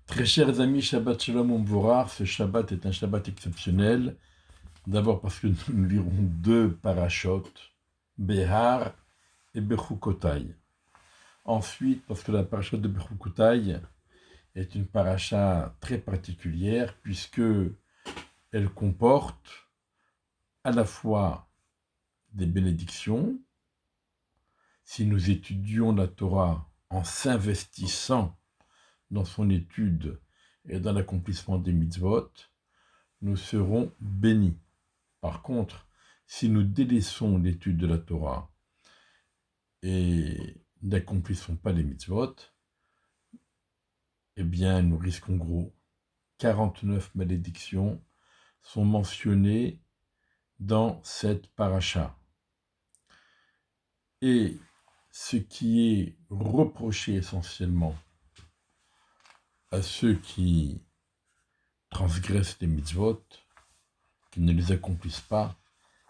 Très chers amis, Shabbat Shalom Umvorar, ce Shabbat est un Shabbat exceptionnel. D'abord parce que nous lirons deux parashotes, Behar et Bechukotai. Ensuite, parce que la parashote de Bechukotai est une parasha très particulière, puisque elle comporte à la fois des bénédictions, si nous étudions la Torah en s'investissant dans son étude et dans l'accomplissement des mitzvot, nous serons bénis. Par contre, si nous délaissons l'étude de la Torah et n'accomplissons pas les mitzvot, eh bien, nous risquons gros. 49 malédictions sont mentionnées dans cette paracha. Et ce qui est reproché essentiellement à ceux qui transgressent les mitzvot, qui ne les accomplissent pas,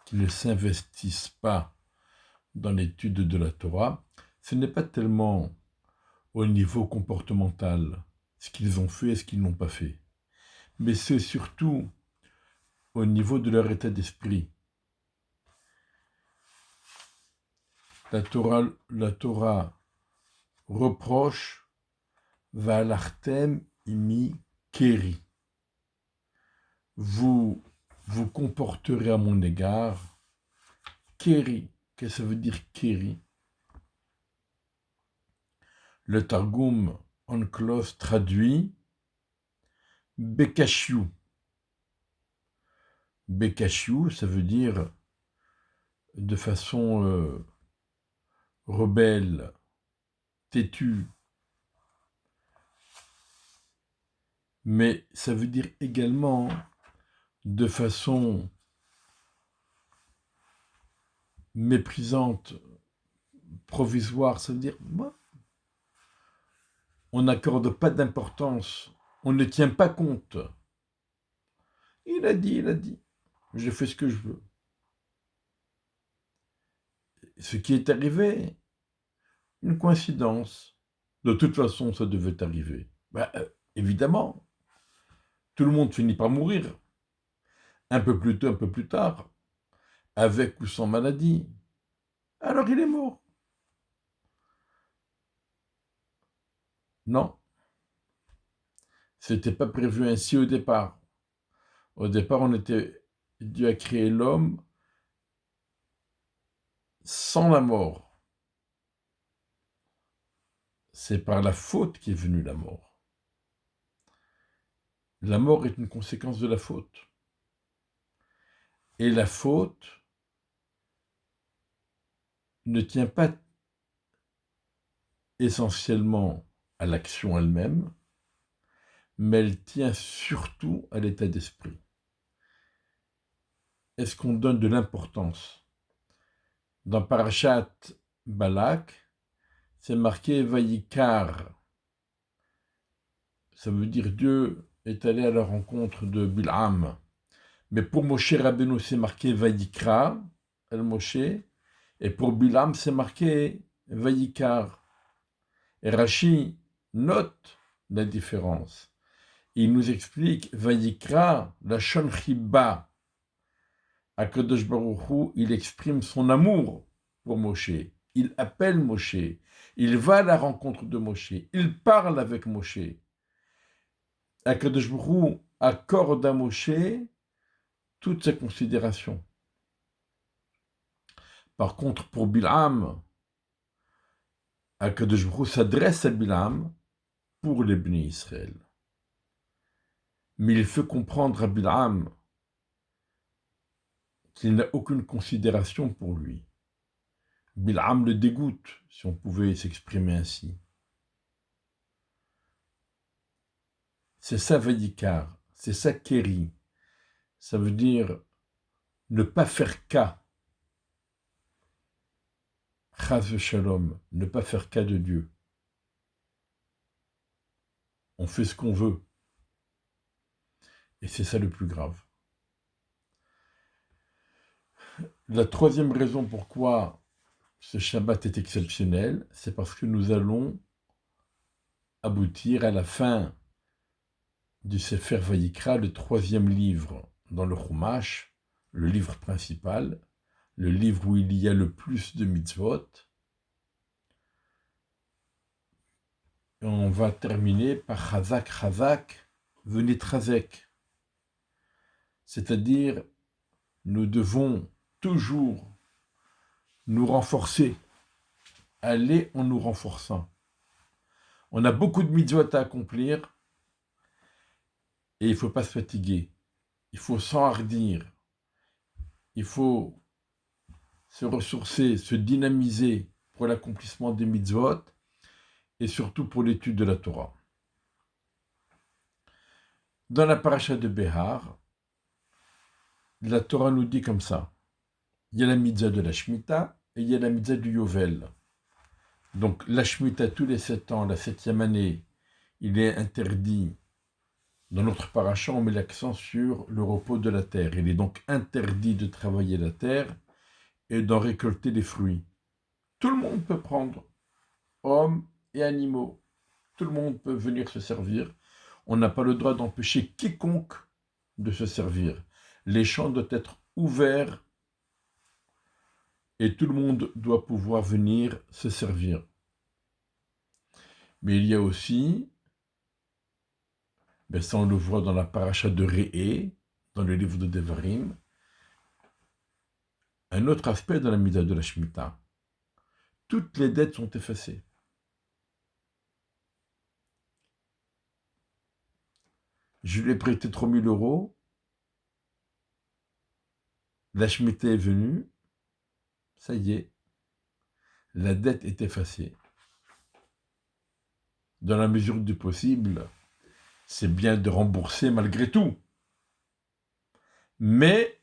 qui ne s'investissent pas dans l'étude de la Torah, ce n'est pas tellement au niveau comportemental, ce qu'ils ont fait et ce qu'ils n'ont pas fait, mais c'est surtout au niveau de leur état d'esprit. La Torah reproche Va'alartem imi keri. Vous vous comporterez à mon égard keri. Qu'est-ce que ça veut dire keri? Le Targum Onkelos traduit Bekashiu. Bekashiu, ça veut dire de façon rebelle, têtue. Mais ça veut dire également de façon méprisante, provisoire. Ça veut dire, on n'accorde pas d'importance, on ne tient pas compte. Il a dit, je fais ce que je veux. Ce qui est arrivé, une coïncidence. De toute façon, ça devait arriver. Évidemment, tout le monde finit par mourir. Un peu plus tôt, un peu plus tard, avec ou sans maladie. Alors il est mort. Non, c'était pas prévu ainsi au départ. Au départ, on était dû à créer l'homme sans la mort. C'est par la faute qu'est venue la mort. La mort est une conséquence de la faute. Et la faute ne tient pas essentiellement à l'action elle-même, mais elle tient surtout à l'état d'esprit. Est-ce qu'on donne de l'importance? Dans Parashat Balak, c'est marqué Vayikar. Ça veut dire Dieu est allé à la rencontre de Bil'am. Mais pour Moshe Rabbeinu, c'est marqué Vayikra, El Moshe, et pour Bil'am, c'est marqué Vayikar. Et Rashi note la différence. Il nous explique Vayikra, la Shon Chiba. Akadosh Baruch Hu, il exprime son amour pour Moshe. Il appelle Moshe. Il va à la rencontre de Moshe. Il parle avec Moshe. Akadosh Baruch Hu accorde à Moshe toutes ses considérations. Par contre, pour Bil'am, Akadosh Baruch Hu s'adresse à Bil'am pour les bénis Israël. Mais il fait comprendre à Bil'am qu'il n'a aucune considération pour lui. Bil'am le dégoûte, si on pouvait s'exprimer ainsi. C'est ça Vayikar, c'est ça Kéri. Ça veut dire ne pas faire cas. Chas Shalom, ne pas faire cas de Dieu. On fait ce qu'on veut. Et c'est ça le plus grave. La troisième raison pourquoi ce Shabbat est exceptionnel, c'est parce que nous allons aboutir à la fin du Sefer Vayikra, le 3e livre dans le Chumash, le livre principal, le livre où il y a le plus de mitzvot. Et on va terminer par Chazak, Chazak, venez Trazek. C'est-à-dire, nous devons toujours nous renforcer, aller en nous renforçant. On a beaucoup de mitzvot à accomplir et il ne faut pas se fatiguer. Il faut s'enhardir. Il faut se ressourcer, se dynamiser pour l'accomplissement des mitzvot et surtout pour l'étude de la Torah. Dans la paracha de Behar, la Torah nous dit comme ça. Il y a la mitzvah de la Shemitah et il y a la mitzvah du Yovel. Donc la Shemitah tous les 7 ans, la 7e année, il est interdit. Dans notre paracha, on met l'accent sur le repos de la terre. Il est donc interdit de travailler la terre et d'en récolter les fruits. Tout le monde peut prendre, hommes et animaux. Tout le monde peut venir se servir. On n'a pas le droit d'empêcher quiconque de se servir. Les champs doivent être ouverts et tout le monde doit pouvoir venir se servir. Mais il y a aussi, ça on le voit dans la paracha de Réé, dans le livre de Devarim, un autre aspect de la mitzvah de la Shemitah. Toutes les dettes sont effacées. Je lui ai prêté 3 000 euros, la Shemitah est venue, ça y est, la dette est effacée. Dans la mesure du possible, c'est bien de rembourser malgré tout. Mais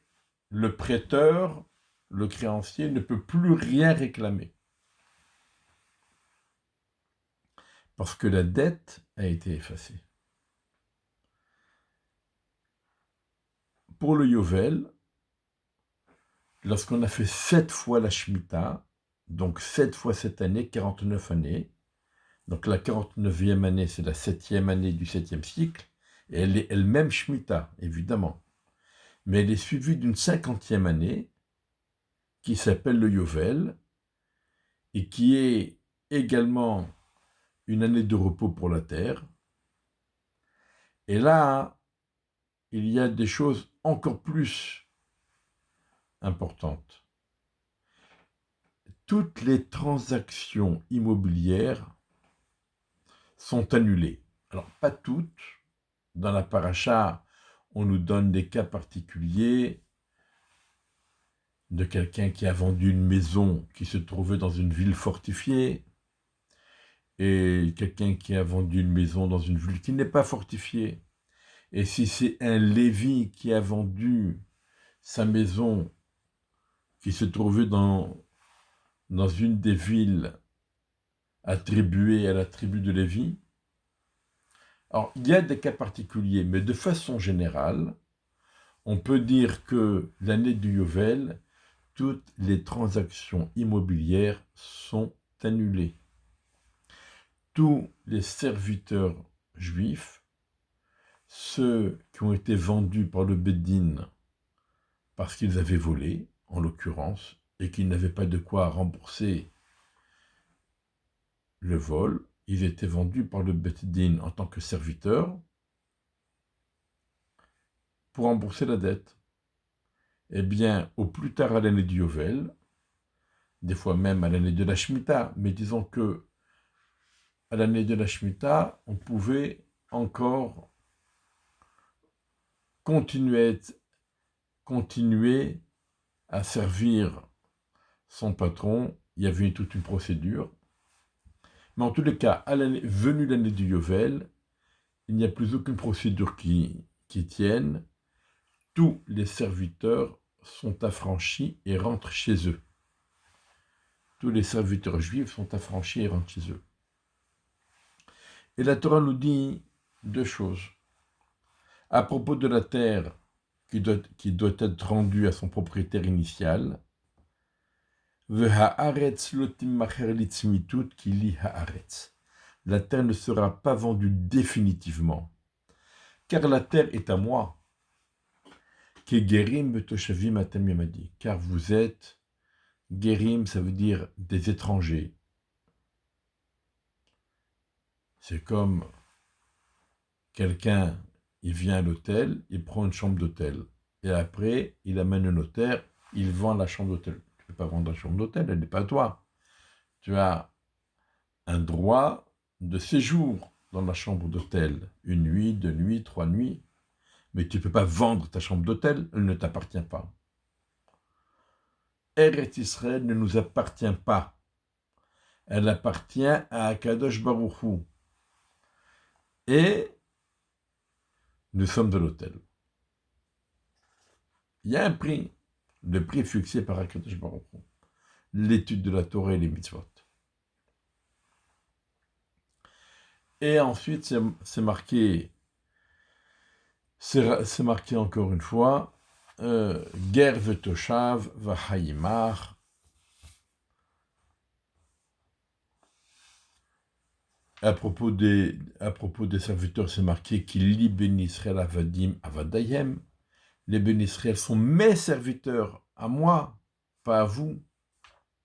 le prêteur, le créancier, ne peut plus rien réclamer. Parce que la dette a été effacée. Pour le Yovel, lorsqu'on a fait 7 fois la Shemitah, donc 7 fois cette année, 49 années, donc la 49e année, c'est la 7e année du 7e cycle, et elle est elle-même Shemitah, évidemment. Mais elle est suivie d'une 50e année, qui s'appelle le Yovel, et qui est également une année de repos pour la terre. Et là, il y a des choses encore plus importantes. Toutes les transactions immobilières sont annulées. Alors, pas toutes. Dans la paracha, on nous donne des cas particuliers de quelqu'un qui a vendu une maison qui se trouvait dans une ville fortifiée et quelqu'un qui a vendu une maison dans une ville qui n'est pas fortifiée. Et si c'est un Lévi qui a vendu sa maison qui se trouvait dans une des villes attribuées à la tribu de Lévi, alors il y a des cas particuliers, mais de façon générale, on peut dire que l'année du Yovel, toutes les transactions immobilières sont annulées. Tous les serviteurs juifs, ceux qui ont été vendus par le Bédine parce qu'ils avaient volé, en l'occurrence, et qu'ils n'avaient pas de quoi rembourser le vol, ils étaient vendus par le Bédine en tant que serviteurs pour rembourser la dette. Eh bien, au plus tard à l'année du Yovel, des fois même à l'année de la Shemitah, mais disons que à l'année de la Shemitah, on pouvait encore continuer à servir son patron. Il y avait toute une procédure. Mais en tous les cas, venue l'année du Yovel, il n'y a plus aucune procédure qui tienne. Tous les serviteurs sont affranchis et rentrent chez eux. Tous les serviteurs juifs sont affranchis et rentrent chez eux. Et la Torah nous dit 2 choses. À propos de la terre qui doit être rendue à son propriétaire initial, la terre ne sera pas vendue définitivement, car la terre est à moi. Kegerim betoshavim atem yamadi, car vous êtes, Gerim, ça veut dire des étrangers. C'est comme quelqu'un, il vient à l'hôtel, il prend une chambre d'hôtel, et après, il amène un notaire, il vend la chambre d'hôtel. Tu ne peux pas vendre la chambre d'hôtel, elle n'est pas à toi. Tu as un droit de séjour dans la chambre d'hôtel, 1 nuit, 2 nuits, 3 nuits, mais tu ne peux pas vendre ta chambre d'hôtel, elle ne t'appartient pas. Eretz Israël ne nous appartient pas. Elle appartient à Akadosh Baruch Hu. Et nous sommes de l'hôtel. Il y a un prix. Le prix est fixé par Akadosh Baruch Hu. L'étude de la Torah et les mitzvot. Et ensuite, c'est marqué encore une fois, Ger vetoshav vahayimar. À propos des serviteurs, c'est marqué qu'il lit Ben Israël avadim avadayem. Les Ben Israël sont mes serviteurs, à moi, pas à vous.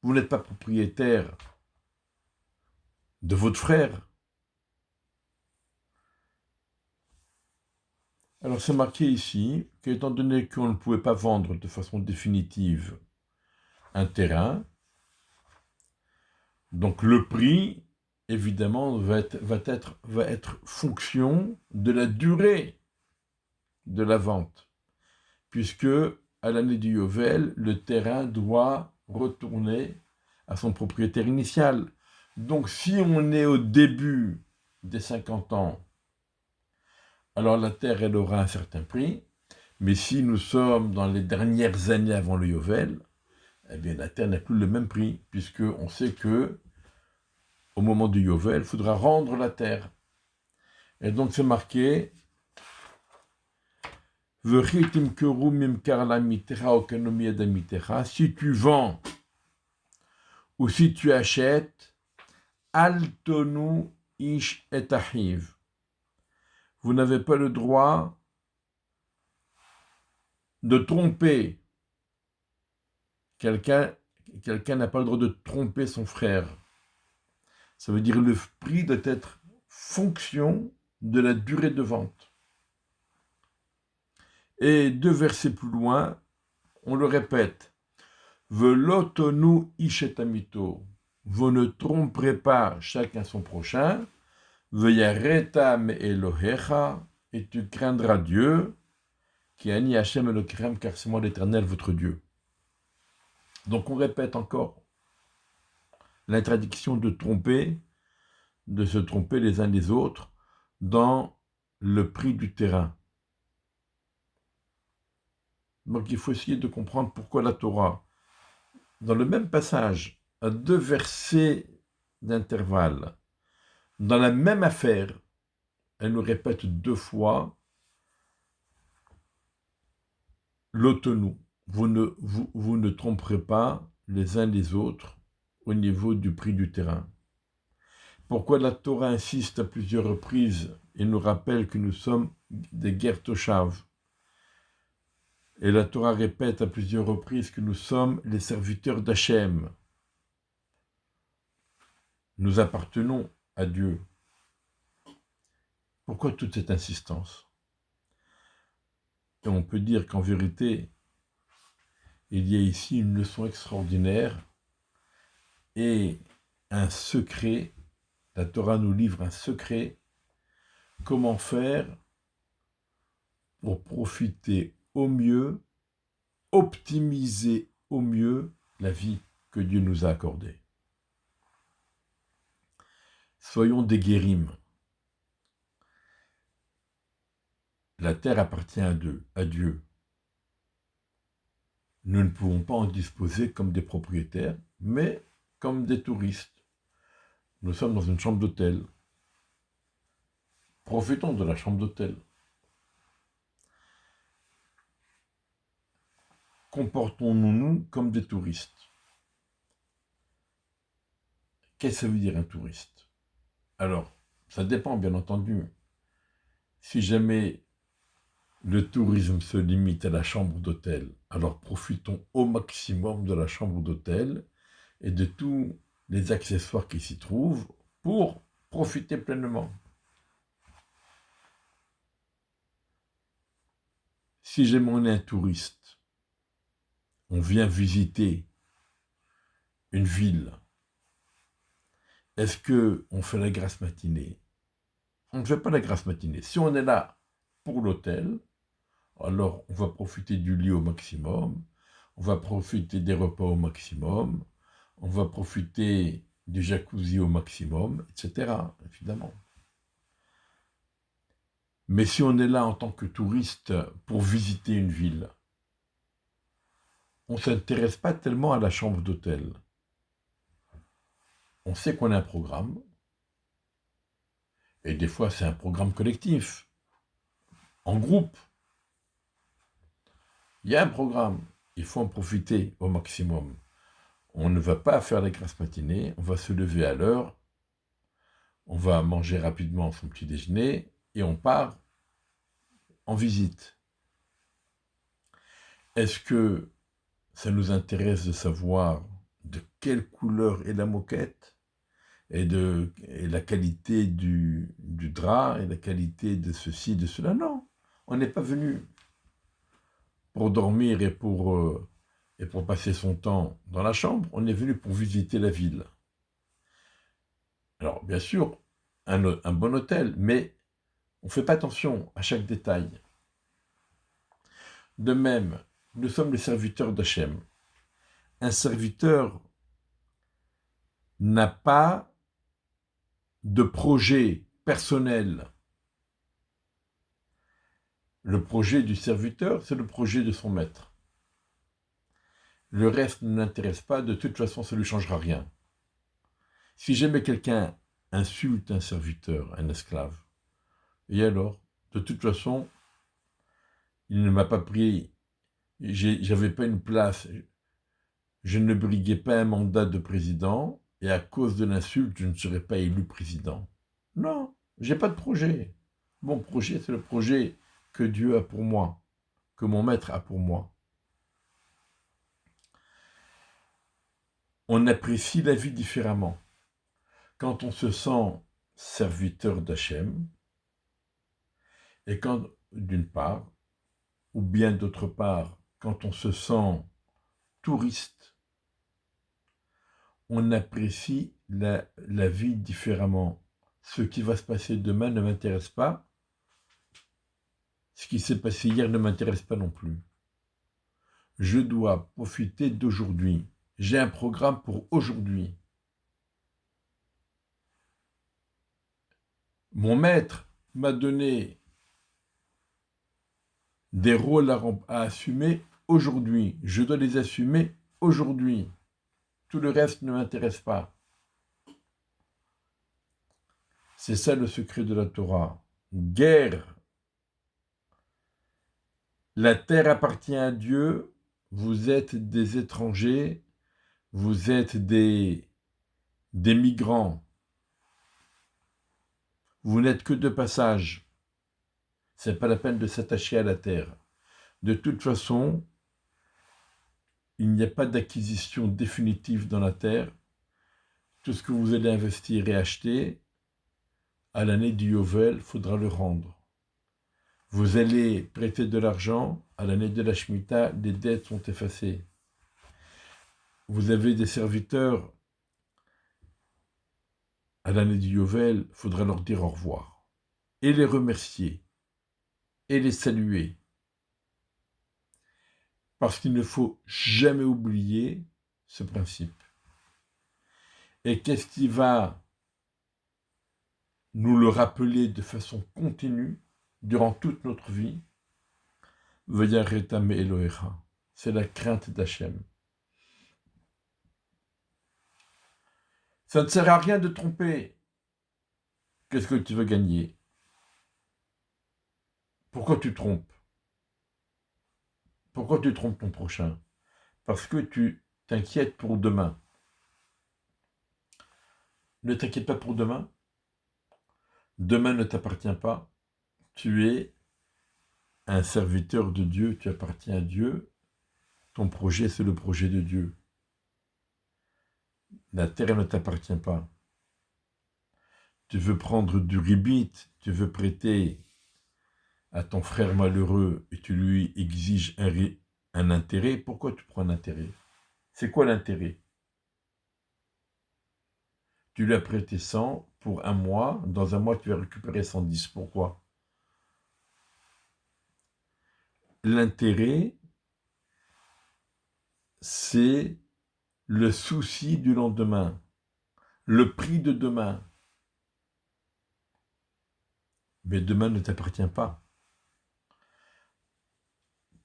Vous n'êtes pas propriétaire de votre frère. Alors c'est marqué ici qu'étant donné qu'on ne pouvait pas vendre de façon définitive un terrain, donc le prix, évidemment, va être fonction de la durée de la vente, puisque à l'année du Yovel, le terrain doit retourner à son propriétaire initial. Donc si on est au début des 50 ans, alors la terre, elle aura un certain prix, mais si nous sommes dans les dernières années avant le Yovel, eh bien la terre n'a plus le même prix, puisqu'on sait que au moment du Yovel, il faudra rendre la terre. Et donc c'est marqué si tu vends ou si tu achètes, altonu ish et ahiv. Vous n'avez pas le droit de tromper. Quelqu'un n'a pas le droit de tromper son frère. Ça veut dire le prix doit être fonction de la durée de vente. Et 2 versets plus loin, on le répète. Velotonu ishetamito. Vous ne tromperez pas chacun son prochain. Veyareta me Elohecha. Et tu craindras Dieu. Qui ani Hashem Elokrem, car c'est moi l'Éternel, votre Dieu. Donc on répète encore l'interdiction de se tromper les uns les autres dans le prix du terrain. Donc il faut essayer de comprendre pourquoi la Torah, dans le même passage, à 2 versets d'intervalle, dans la même affaire, elle nous répète 2 fois l'autonou. Vous ne tromperez pas les uns les autres au niveau du prix du terrain. Pourquoi la Torah insiste à plusieurs reprises et nous rappelle que nous sommes des Ger Toshav. Et la Torah répète à plusieurs reprises que nous sommes les serviteurs d'Hachem. Nous appartenons à Dieu. Pourquoi toute cette insistance? Et on peut dire qu'en vérité, il y a ici une leçon extraordinaire et un secret. La Torah nous livre un secret. Comment faire pour profiter au mieux, optimiser au mieux la vie que Dieu nous a accordée. Soyons des guérims. La terre appartient à Dieu. Nous ne pouvons pas en disposer comme des propriétaires, mais comme des touristes. Nous sommes dans une chambre d'hôtel. Profitons de la chambre d'hôtel. Comportons-nous comme des touristes. Qu'est-ce que ça veut dire un touriste? Alors, ça dépend bien entendu. Si jamais Le tourisme se limite à la chambre d'hôtel. Alors profitons au maximum de la chambre d'hôtel et de tous les accessoires qui s'y trouvent pour profiter pleinement. Si jamais on est un touriste, on vient visiter une ville, est-ce qu'on fait la grasse matinée? On ne fait pas la grasse matinée. Si on est là pour l'hôtel, alors on va profiter du lit au maximum, on va profiter des repas au maximum, on va profiter du jacuzzi au maximum, etc., évidemment. Mais si on est là en tant que touriste pour visiter une ville, on ne s'intéresse pas tellement à la chambre d'hôtel. On sait qu'on a un programme, et des fois c'est un programme collectif, en groupe. Il y a un programme, il faut en profiter au maximum. On ne va pas faire les grasses matinées, on va se lever à l'heure, on va manger rapidement son petit déjeuner, et on part en visite. Est-ce que ça nous intéresse de savoir de quelle couleur est la moquette et la qualité du drap et la qualité de ceci, de cela? Non, on n'est pas venu pour dormir et pour passer son temps dans la chambre, on est venu pour visiter la ville. Alors, bien sûr, un bon hôtel, mais on ne fait pas attention à chaque détail. De même, nous sommes les serviteurs d'Hachem. Un serviteur n'a pas de projet personnel. Le projet du serviteur, c'est le projet de son maître. Le reste ne l'intéresse pas, de toute façon, ça ne lui changera rien. Si jamais quelqu'un insulte un serviteur, un esclave, et alors, de toute façon, il ne m'a pas pris, j'avais pas une place, je ne briguais pas un mandat de président, et à cause de l'insulte, je ne serais pas élu président. Non, j'ai pas de projet. Mon projet, c'est le projet que Dieu a pour moi, que mon maître a pour moi. On apprécie la vie différemment. Quand on se sent serviteur d'Hachem, et quand, d'une part, ou bien d'autre part, quand on se sent touriste, on apprécie la vie différemment. Ce qui va se passer demain ne m'intéresse pas. Ce qui s'est passé hier ne m'intéresse pas non plus. Je dois profiter d'aujourd'hui. J'ai un programme pour aujourd'hui. Mon maître m'a donné des rôles à assumer aujourd'hui. Je dois les assumer aujourd'hui. Tout le reste ne m'intéresse pas. C'est ça le secret de la Torah. Guerre. La terre appartient à Dieu. Vous êtes des étrangers. Vous êtes des migrants. Vous n'êtes que de passage. Ce n'est pas la peine de s'attacher à la terre. De toute façon, il n'y a pas d'acquisition définitive dans la terre. Tout ce que vous allez investir et acheter, à l'année du Yovel, il faudra le rendre. Vous allez prêter de l'argent, à l'année de la Shemitah, les dettes sont effacées. Vous avez des serviteurs, à l'année du Yovel, il faudra leur dire au revoir. Et les remercier. Et les saluer. Parce qu'il ne faut jamais oublier ce principe. Et qu'est-ce qui va nous le rappeler de façon continue durant toute notre vie? Vayaretam Elohecha. C'est la crainte d'Hachem. Ça ne sert à rien de tromper. Qu'est-ce que tu veux gagner? Pourquoi tu trompes? Pourquoi tu trompes ton prochain? Parce que tu t'inquiètes pour demain. Ne t'inquiète pas pour demain. Demain ne t'appartient pas. Tu es un serviteur de Dieu, tu appartiens à Dieu, ton projet c'est le projet de Dieu. La terre ne t'appartient pas. Tu veux prendre du ribit, tu veux prêter à ton frère malheureux et tu lui exiges un intérêt, pourquoi tu prends un intérêt? C'est quoi l'intérêt? Tu lui as prêté 100 pour un mois, dans un mois tu vas récupérer 110, pourquoi? L'intérêt, c'est le souci du lendemain, le prix de demain. Mais demain ne t'appartient pas.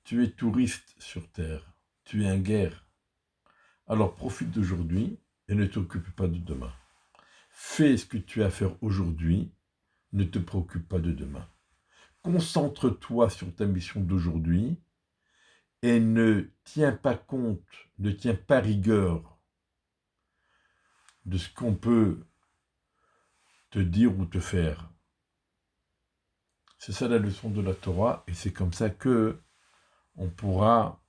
Tu es touriste sur Terre, tu es en guerre. Alors profite d'aujourd'hui et ne t'occupe pas de demain. Fais ce que tu as à faire aujourd'hui, ne te préoccupe pas de demain. Concentre-toi sur ta mission d'aujourd'hui et ne tiens pas compte, ne tiens pas rigueur de ce qu'on peut te dire ou te faire. C'est ça la leçon de la Torah et c'est comme ça que on pourra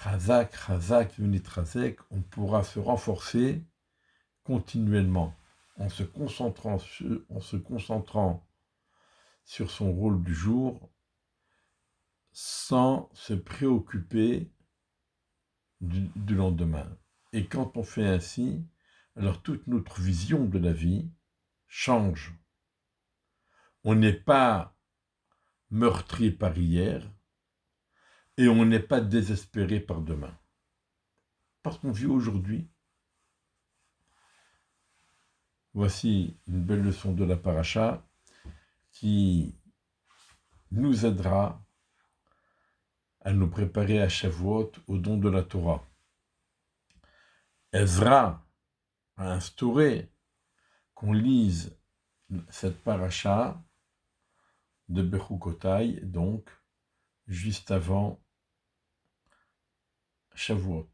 Chazak, Unit Chazek, on pourra se renforcer continuellement en se concentrant sur son rôle du jour sans se préoccuper du lendemain. Et quand on fait ainsi, alors toute notre vision de la vie change. On n'est pas meurtri par hier et on n'est pas désespéré par demain. Parce qu'on vit aujourd'hui. Voici une belle leçon de la paracha qui nous aidera à nous préparer à Shavuot, au don de la Torah. Ezra a instauré qu'on lise cette paracha de Bechukotai, donc juste avant Shavuot,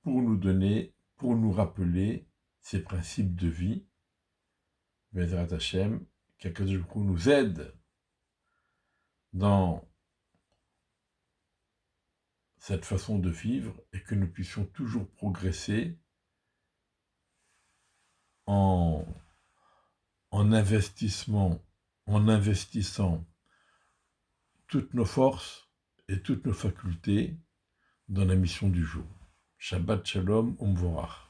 pour nous rappeler ces principes de vie, Bezrat Hashem, qu'Akadosh Baruch Hu nous aide dans cette façon de vivre et que nous puissions toujours progresser en investissant toutes nos forces et toutes nos facultés dans la mission du jour. Shabbat Shalom, Umvorach.